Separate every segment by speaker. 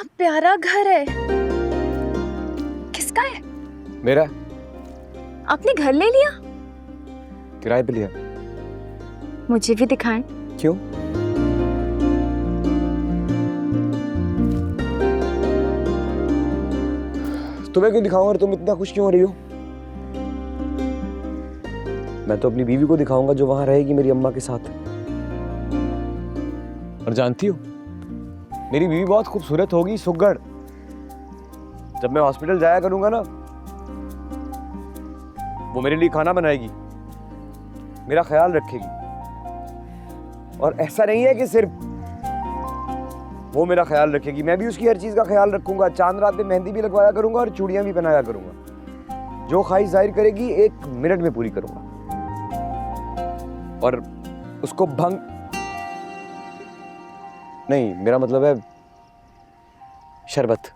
Speaker 1: कितना प्यारा घर है। किसका है?
Speaker 2: मेरा।
Speaker 1: आपने घर ले लिया?
Speaker 2: किराए पे लिया।
Speaker 1: मुझे भी दिखाएं।
Speaker 2: क्यों? तुम्हें क्यों दिखाऊं और तुम इतना खुश क्यों हो रही हो? मैं तो अपनी बीवी को दिखाऊंगा जो वहां रहेगी मेरी अम्मा के साथ। और जानती हो, मेरी बीवी बहुत खूबसूरत होगी, सुघड़। जब मैं हॉस्पिटल जाया करूंगा ना, वो मेरे लिए खाना बनाएगी, मेरा ख्याल रखेगी। और ऐसा नहीं है कि सिर्फ वो मेरा ख्याल रखेगी, मैं भी उसकी हर चीज का ख्याल रखूंगा। चांद रात में मेहंदी भी लगवाया करूंगा और चूड़ियां भी पहनाया करूंगा। जो ख्वाहिश जाहिर करेगी 1 मिनट में पूरी करूंगा। और उसको भंग नहीं, मेरा मतलब है शरबत।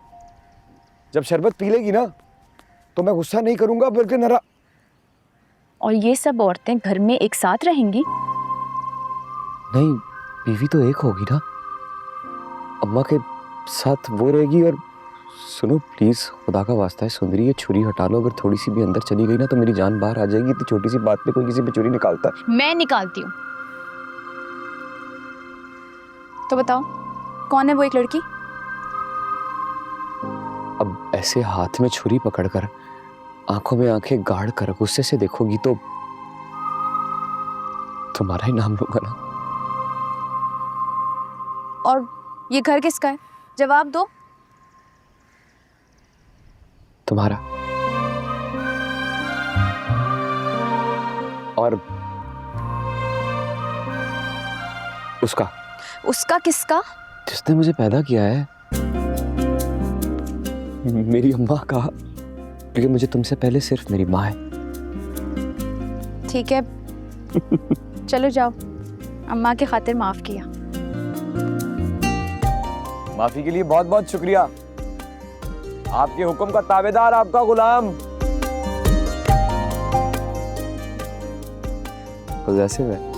Speaker 2: जब शरबत पी लेगी ना, तो मैं गुस्सा नहीं करूंगा बल्कि नरा।
Speaker 1: और ये सब औरतें घर में एक साथ रहेंगी?
Speaker 2: नहीं, बीवी तो एक होगी ना। अम्मा के साथ वो रहेगी। और सुनो प्लीज, खुदा का वास्ता है सुंदरी, ये छुरी हटा लो। अगर थोड़ी सी भी अंदर चली गई ना तो मेरी जान बाहर आ जाएगी। इतनी छोटी सी बात पे कोई किसी पे छुरी निकालता है?
Speaker 1: मैं निकालती हूँ। तो बताओ, कौन है वो एक लड़की?
Speaker 2: अब ऐसे हाथ में छुरी पकड़कर, आंखों में आंखें गाड़ कर गुस्से से देखोगी तो तुम्हारा ही नाम लूंगा ना।
Speaker 1: और ये घर किसका है? जवाब दो।
Speaker 2: तुम्हारा। और उसका।
Speaker 1: उसका किसका?
Speaker 2: जिसने मुझे पैदा किया है, मेरी अम्मा का। क्योंकि मुझे तुमसे पहले सिर्फ मेरी माँ है।
Speaker 1: ठीक है, चलो जाओ। अम्मा के खातिर माफ किया।
Speaker 2: माफी के लिए बहुत बहुत शुक्रिया। आपके हुक्म का ताबेदार, आपका गुलाम। पॉजेसिव है।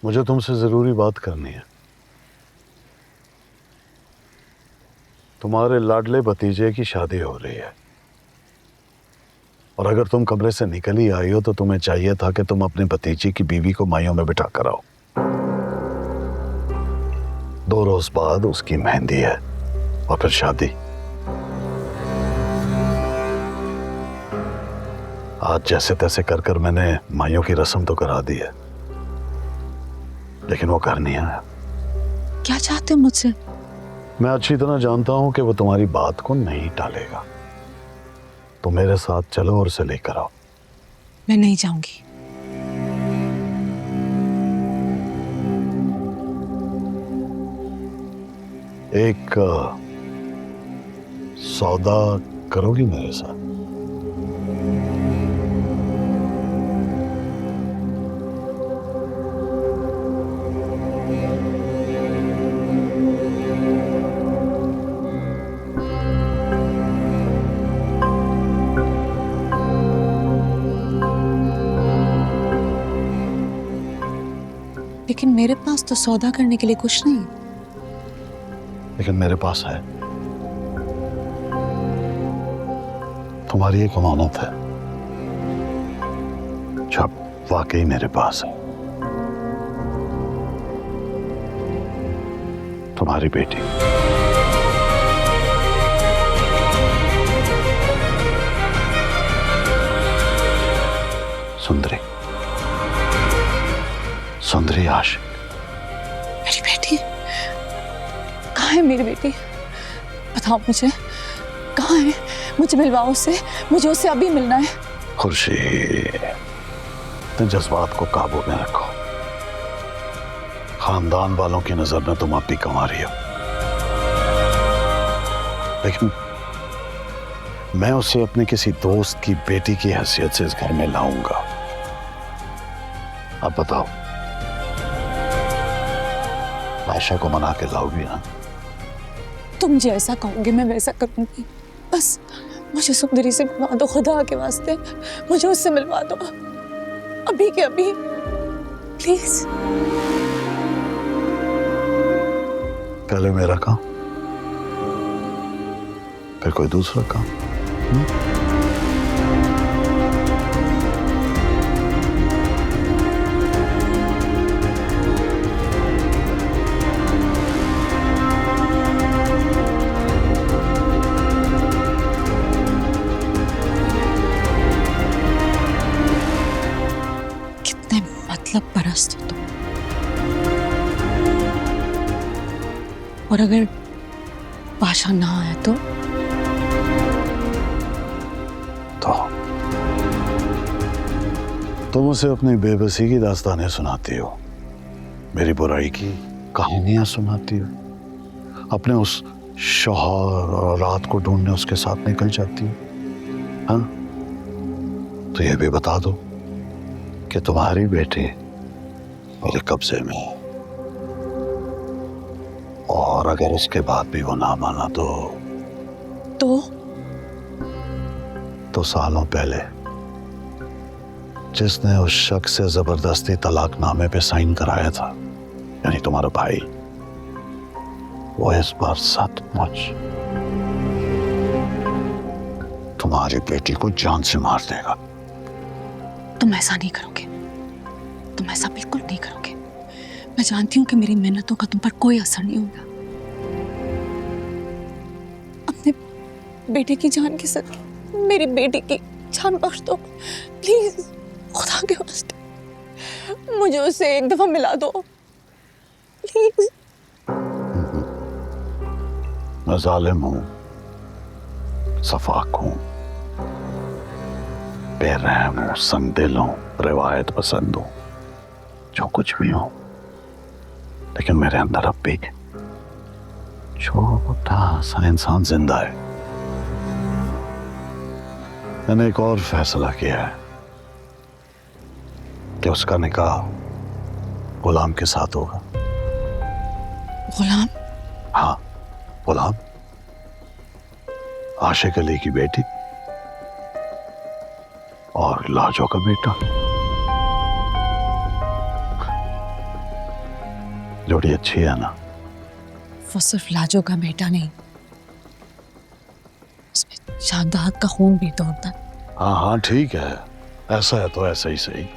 Speaker 3: मुझे तुमसे जरूरी बात करनी है। तुम्हारे लाडले भतीजे की शादी हो रही है, और अगर तुम कमरे से निकल ही आई हो तो तुम्हें चाहिए था कि तुम अपने भतीजे की बीवी को माइयों में बिठा कर आओ। 2 रोज बाद उसकी मेहंदी है और फिर शादी। आज जैसे तैसे कर कर मैंने माइयों की रस्म तो करा दी है, लेकिन वो घर नहीं आया।
Speaker 4: क्या चाहते हो मुझसे?
Speaker 3: मैं अच्छी तरह जानता हूं कि वो तुम्हारी बात को नहीं टालेगा। तो मेरे साथ चलो और उसे लेकर आओ।
Speaker 4: मैं नहीं जाऊंगी।
Speaker 3: एक सौदा करोगी मेरे साथ?
Speaker 4: लेकिन मेरे पास तो सौदा करने के लिए कुछ नहीं।
Speaker 3: लेकिन मेरे पास है। तुम्हारी एक अमानत है जो अब वाकई मेरे पास है। तुम्हारी बेटी। सुंदरी। सुंदरी आशिक।
Speaker 4: मेरी बेटी कहाँ है? मेरी बेटी बताओ मुझे, कहाँ है? मुझे मिलवाओ उससे, मुझे उससे अभी मिलना है।
Speaker 3: खुर्शीद, अपने जज्बात को काबू में रखो। खानदान वालों की नजर में तुम अब भी कमा रही हो, लेकिन मैं उसे अपने किसी दोस्त की बेटी की हैसियत से इस घर में लाऊंगा। अब बताओ, आयशा को मना के लाओगी ना?
Speaker 4: तुम जैसा कहोगे मैं वैसा करूंगी। बस मुझे सुंदरी से मिलवा दो, खुदा के वास्ते मुझे उससे मिलवा दो, अभी के अभी, प्लीज।
Speaker 3: पहले मेरा काम, फिर कोई दूसरा काम।
Speaker 4: कितने मतलब परस्त हो तुम। और अगर बादशाह ना आया तो
Speaker 3: तुम उसे अपनी बेबसी की दास्तानें सुनाती हो, मेरी बुराई की कहानियां सुनाती हो, अपने उस शौहर और रात को ढूंढने उसके साथ निकल जाती हो। हाँ, तो ये भी बता दो कि तुम्हारी बेटी मेरे कब्जे में है, और अगर इसके बाद भी वो ना माना तो सालों पहले जिसने उस शख्स से जबरदस्ती तलाकनामे पे साइन कराया था, यानी तुम्हारा भाई, वो इस बार सचमुच तुम्हारी बेटी को जान से मार देगा।
Speaker 4: तुम ऐसा नहीं करोगे, तुम ऐसा बिल्कुल नहीं करोगे। मैं जानती हूँ कि मेरी मेहनतों का तुम पर कोई असर नहीं होगा। अपने बेटे की जान के साथ मेरी बेटी की जान बख्श दो प्लीज, खुदा के वास्ते मुझे उससे एक दफा मिला दो प्लीज।
Speaker 3: मैं जालिम हूं, सफाक हूं, बेरहम हूं, संगदिल हूं, रिवायत पसंद हूं, जो कुछ भी हूं, लेकिन मेरे अंदर अब भी छोटा सा इंसान जिंदा है। मैंने एक और फैसला किया है कि उसका निकाह गुलाम के साथ होगा।
Speaker 4: गुलाम?
Speaker 3: हाँ, गुलाम, आशिक अली की बेटी और लाजो का बेटा। जोड़ी अच्छी है ना?
Speaker 4: वो सिर्फ लाजो का बेटा नहीं, उसमें शादात का खून भी दौड़ता है।
Speaker 3: हाँ हाँ ठीक है, ऐसा है तो ऐसा ही सही।